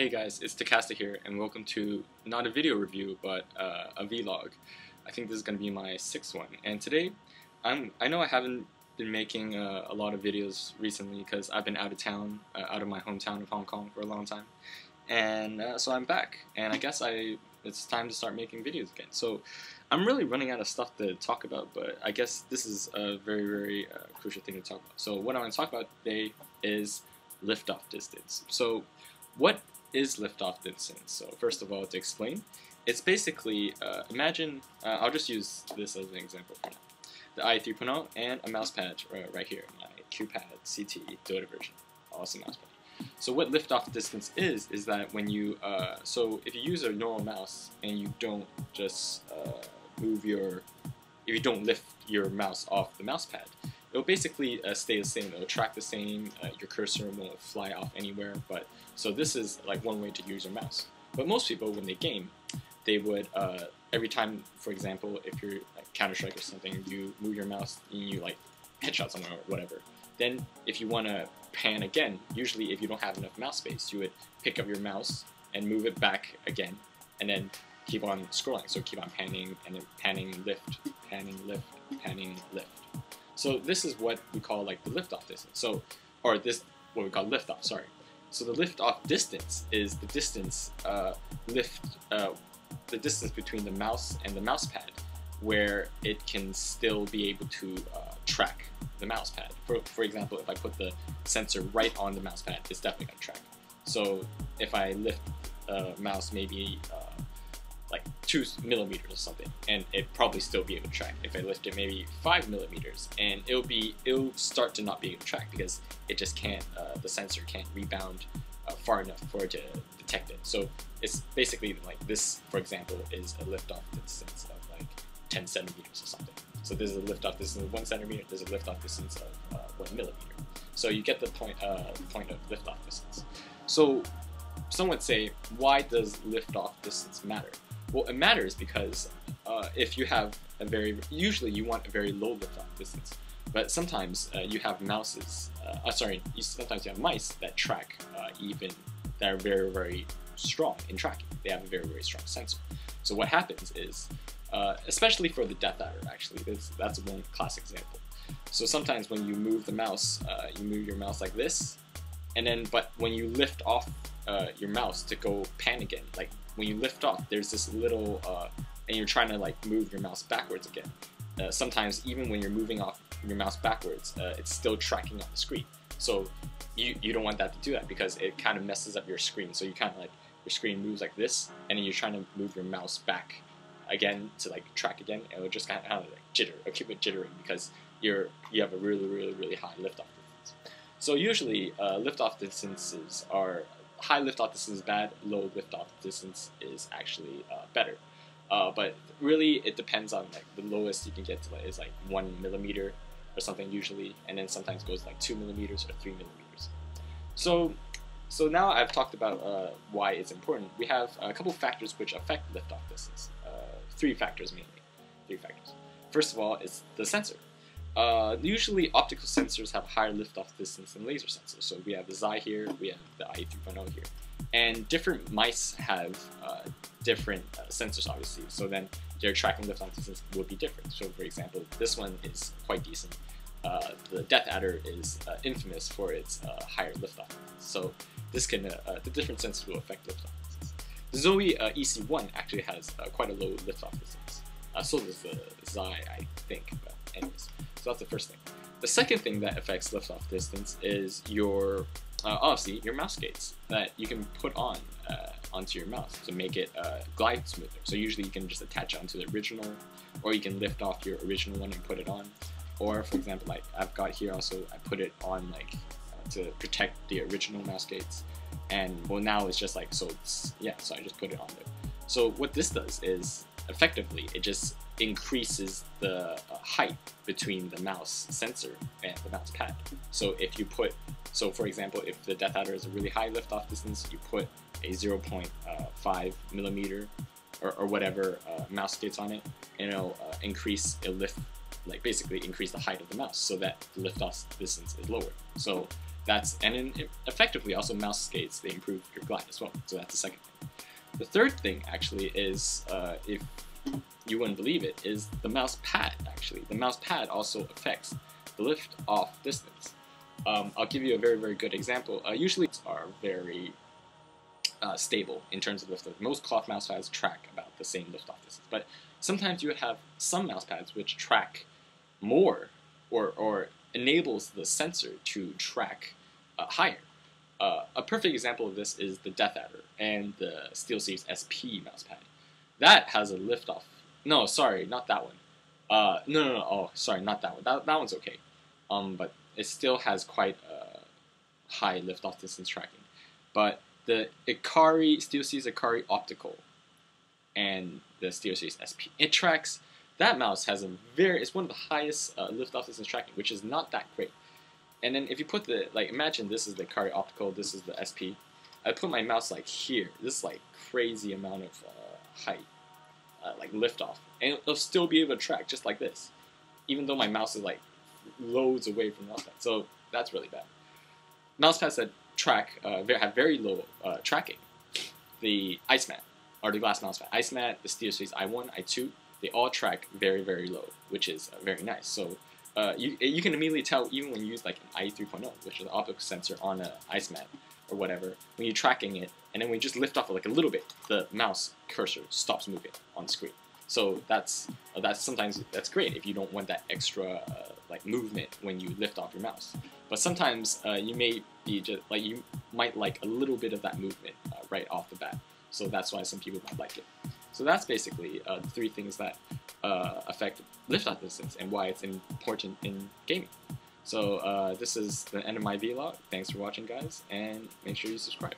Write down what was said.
Hey guys, it's Takasta here, and welcome to not a video review, but a vlog. I think this is going to be my sixth one, and today, I know I haven't been making a lot of videos recently because I've been out of town, out of my hometown of Hong Kong for a long time, and so I'm back, and I guess it's time to start making videos again. So I'm really running out of stuff to talk about, but I guess this is a very, very crucial thing to talk about. So what I'm going to talk about today is Liftoff Distance. So what is Liftoff Distance? So first of all, to explain, it's basically, imagine, I'll just use this as an example for now. The i3.0 and a mouse pad right here, my QPad CT Dota version, awesome mouse pad. So what Liftoff Distance is that when you, so if you use a normal mouse and you don't just if you don't lift your mouse off the mouse pad, it'll basically stay the same. It'll track the same. Your cursor won't fly off anywhere. But so this is like one way to use your mouse. But most people, when they game, they would every time, for example, if you're like Counter-Strike or something, you move your mouse and you like headshot someone or whatever. Then if you want to pan again, usually if you don't have enough mouse space, you would pick up your mouse and move it back again, and then keep on scrolling. So keep on panning and then panning, lift, panning, lift, panning, lift. So this is what we call like the liftoff distance. So, or this, what we call liftoff, sorry. So the liftoff distance is the distance, the distance between the mouse and the mouse pad, where it can still be able to track the mouse pad. For example, if I put the sensor right on the mouse pad, it's definitely going to track. So if I lift mouse maybe like 2 millimeters or something, and it probably still be able to track. If I lift it maybe 5 millimeters, and it'll start to not be able to track because it just can't, the sensor can't rebound far enough for it to detect it. So it's basically like this, for example, is a liftoff distance of like 10 centimeters or something. So this is a liftoff distance of 1 centimeter, there's a liftoff distance of 1 millimeter. So you get the point of liftoff distance. So some would say, why does liftoff distance matter? Well, it matters because if you have usually you want a very low liftoff distance, but sometimes you have mouses, sometimes you have mice that track that are very, very strong in tracking. They have a very, very strong sensor. So what happens is, especially for the Death Adder, actually, that's one classic example. So sometimes when you move the mouse, you move your mouse like this, and then, but when you lift off your mouse to go pan again, like when you lift off, there's this little, and you're trying to like move your mouse backwards again. Sometimes even when you're moving off your mouse backwards, it's still tracking on the screen. So you don't want that to do that because it kind of messes up your screen. So you kind of like, your screen moves like this, and then you're trying to move your mouse back again to like track again, and it'll just kind of like jitter, or keep it jittering because you have a really, really, really high liftoff distance. So usually liftoff distances are, high liftoff distance is bad, low liftoff distance is actually better. But really it depends on like the lowest you can get to is like 1 millimeter or something usually, and then sometimes goes like 2 millimeters or 3 millimeters. So now I've talked about why it's important. We have a couple factors which affect liftoff distance. 3 factors mainly. 3 factors. First of all, it's the sensor. Usually optical sensors have higher liftoff distance than laser sensors. So we have the Xi here, we have the i3.0 here. And different mice have different sensors, obviously. So then their tracking liftoff distance will be different. So for example, this one is quite decent. The Death Adder is infamous for its higher liftoff distance. So this can, the different sensors will affect liftoff distance. The Zoe EC1 actually has quite a low liftoff distance. So does the Xi, I think, but anyways. So that's the first thing. The second thing that affects liftoff distance is your, obviously, your mouse gates that you can put on onto your mouse to make it glide smoother. So usually you can just attach it onto the original, or you can lift off your original one and put it on. Or for example, like I've got here also, I put it on like to protect the original mouse gates. And well, now it's just like, so it's, yeah, so I just put it on there. So what this does is, effectively, it just increases the height between the mouse sensor and the mouse pad. So if you put, so for example, if the Death Adder is a really high liftoff distance, you put a 0.5 millimeter or whatever mouse gates on it, and it'll like basically increase the height of the mouse so that the liftoff distance is lower. So and then effectively also mouse scales, they improve your glide as well. So that's the second thing. The third thing actually is, if you wouldn't believe it, is the mouse pad. Actually, the mouse pad also affects the lift off distance. I'll give you a very, very good example. Usually are very stable in terms of lift off. Most cloth mouse pads track about the same lift off distance, but sometimes you have some mouse pads which track more, or enables the sensor to track higher. A perfect example of this is the Death Adder and the SteelSeries SP mouse pad. That has a lift off. No, sorry, not that one. No. Oh, sorry, not that one. That one's okay. But it still has quite high lift off distance tracking. But the SteelSeries Ikari Optical and the SteelSeries SP, it tracks. That mouse has it's one of the highest lift off distance tracking, which is not that great. And then if you put imagine this is the Ikari Optical, this is the SP. I put my mouse like here. This is like crazy amount of height, like lift off, and it'll still be able to track just like this, even though my mouse is like loads away from the mouse pad. So that's really bad. Mouse pads that track have very low tracking. The Icemat, or the glass mouse pad, Icemat, the SteelSeries i1, i2, they all track very, very low, which is very nice. So you can immediately tell, even when you use like an i3.0, which is an optical sensor on an Icemat or whatever, when you're tracking it, and then when you just lift off like a little bit, the mouse cursor stops moving on the screen. So that's sometimes that's great if you don't want that extra like movement when you lift off your mouse. But sometimes you may be just like, you might like a little bit of that movement right off the bat. So that's why some people might like it. So that's basically the three things that affect lift off distance and why it's important in gaming. So this is the end of my vlog. Thanks for watching, guys, and make sure you subscribe.